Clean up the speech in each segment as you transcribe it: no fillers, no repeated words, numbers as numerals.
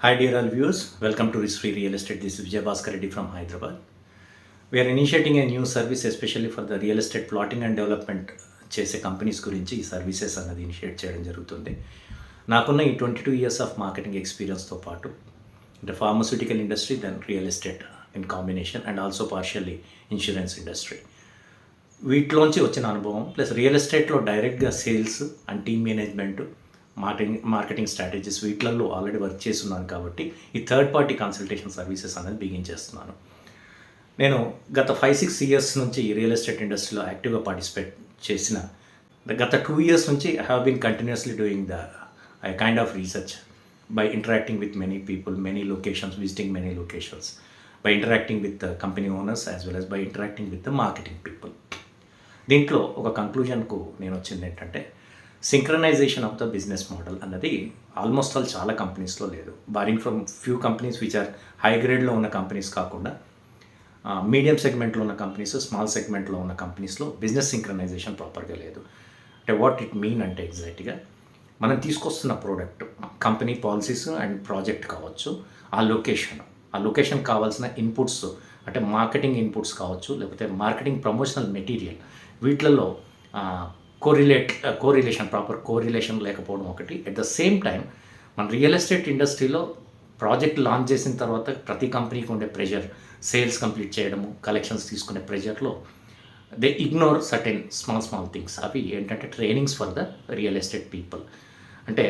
Hi dear all viewers, welcome to Riskfree Real Estate. This is Vijay Bhaskar Reddy from Hyderabad. We are initiating a new service especially for the real estate plotting and development చేసే companies గురించి ఈ services అన్నది initiate చేయడం జరుగుతుంది. నాకున్న ఈ 22 years of marketing ఎక్స్పీరియన్స్తో పాటు అంటే pharmaceutical industry then real estate in combination and also partially insurance industry వీటిలోంచి వచ్చిన అనుభవం ప్లస్ రియల్ ఎస్టేట్లో డైరెక్ట్గా sales and team management marketing strategies వీటిలలో ఆల్రెడీ వర్క్ చేస్తున్నాను కాబట్టి ఈ థర్డ్ పార్టీ కన్సల్టేషన్ సర్వీసెస్ అనేది బిగిన్ చేస్తున్నాను. నేను గత 5-6 years నుంచి ఈ రియల్ ఎస్టేట్ ఇండస్ట్రీలో యాక్టివ్గా పార్టిసిపేట్ చేసిన గత 2 years నుంచి I have been continuously doing the kind of research by interacting with many people, many locations, visiting many locations, by interacting with company owners as well as by interacting with the marketing people. దీంట్లో ఒక కంక్లూజన్కు నేను వచ్చింది ఏంటంటే synchronization of the business model అన్నది almost all చాలా కంపెనీస్లో లేదు. Barring from few companies which are high గ్రేడ్లో ఉన్న కంపెనీస్ కాకుండా మీడియం సెగ్మెంట్లో ఉన్న కంపెనీస్, స్మాల్ సెగ్మెంట్లో ఉన్న కంపెనీస్లో బిజినెస్ సింక్రనైజేషన్ ప్రాపర్గా లేదు. అంటే వాట్ ఇట్ మీన్ అంటే ఎగ్జాక్ట్గా మనం తీసుకొస్తున్న product, company policies and project కావచ్చు, ఆ లొకేషన్ కావాల్సిన ఇన్పుట్స్ అంటే మార్కెటింగ్ ఇన్పుట్స్ కావచ్చు, లేకపోతే మార్కెటింగ్ ప్రమోషనల్ మెటీరియల్ వీటిలలో ప్రాపర్ కోరిలేషన్ లేకపోవడం ఒకటి. అట్ ద సేమ్ టైం మన రియల్ ఎస్టేట్ ఇండస్ట్రీలో ప్రాజెక్ట్ లాంచ్ చేసిన తర్వాత ప్రతి కంపెనీకి ఉండే ప్రెషర్, సేల్స్ కంప్లీట్ చేయడము, కలెక్షన్స్ తీసుకునే ప్రెషర్లో they ignore certain small things. అవి ఏంటంటే trainings for the real estate people. అంటే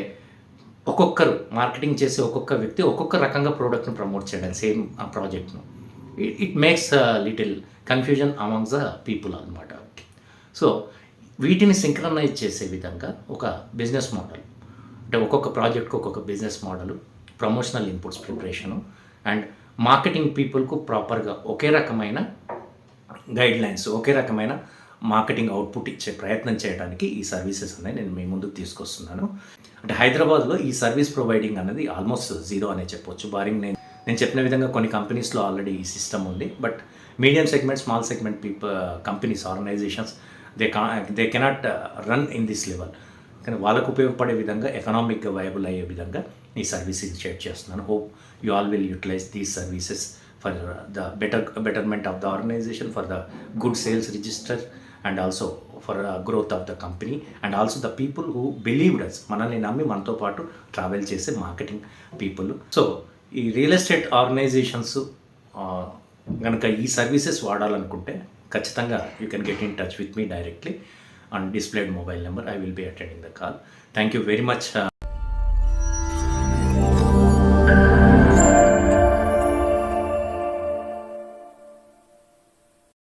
ఒక్కొక్కరు మార్కెటింగ్ చేసే ఒక్కొక్క వ్యక్తి ఒక్కొక్క రకంగా ప్రోడక్ట్ని ప్రమోట్ చేయడం సేమ్ ఆ ప్రాజెక్ట్ను. It makes little confusion amongst the people అనమాట. సో వీటిని సింక్రనైజ్ చేసే విధంగా ఒక బిజినెస్ మోడల్, అంటే ఒక్కొక్క ప్రాజెక్ట్కి ఒక్కొక్క business model, promotional inputs preparation and marketing పీపుల్కు ప్రాపర్గా ఒకే రకమైన గైడ్లైన్స్, ఒకే రకమైన మార్కెటింగ్ అవుట్పుట్ ఇచ్చే ప్రయత్నం చేయడానికి ఈ సర్వీసెస్ అనేది నేను మీ ముందుకు తీసుకొస్తున్నాను. అంటే హైదరాబాద్లో ఈ సర్వీస్ ప్రొవైడింగ్ అనేది ఆల్మోస్ట్ జీరో అనే చెప్పొచ్చు. బారింగ్ నేను చెప్పిన విధంగా కొన్ని కంపెనీస్లో ఆల్రెడీ ఈ సిస్టమ్ ఉంది. But medium segment, small segment companies, organizations they cannot run in this level. కానీ వాళ్ళకు ఉపయోగపడే విధంగా ఎకనామిక్గా వైబుల్ అయ్యే విధంగా ఈ సర్వీస్ ఇనిషియేట్ చేస్తున్నాను. Hope you all will utilize these services for the betterment of the organization, for the good sales register and also for growth of the company and also the people who believed us, మనల్ని నమ్మి మనతో పాటు travel చేసే marketing people. So ఈ real estate organisations కనుక ఈ services వాడాలనుకుంటే ఖచ్చితంగా you can get in touch with me directly on displayed mobile number. I will be attending the call. Thank you very much.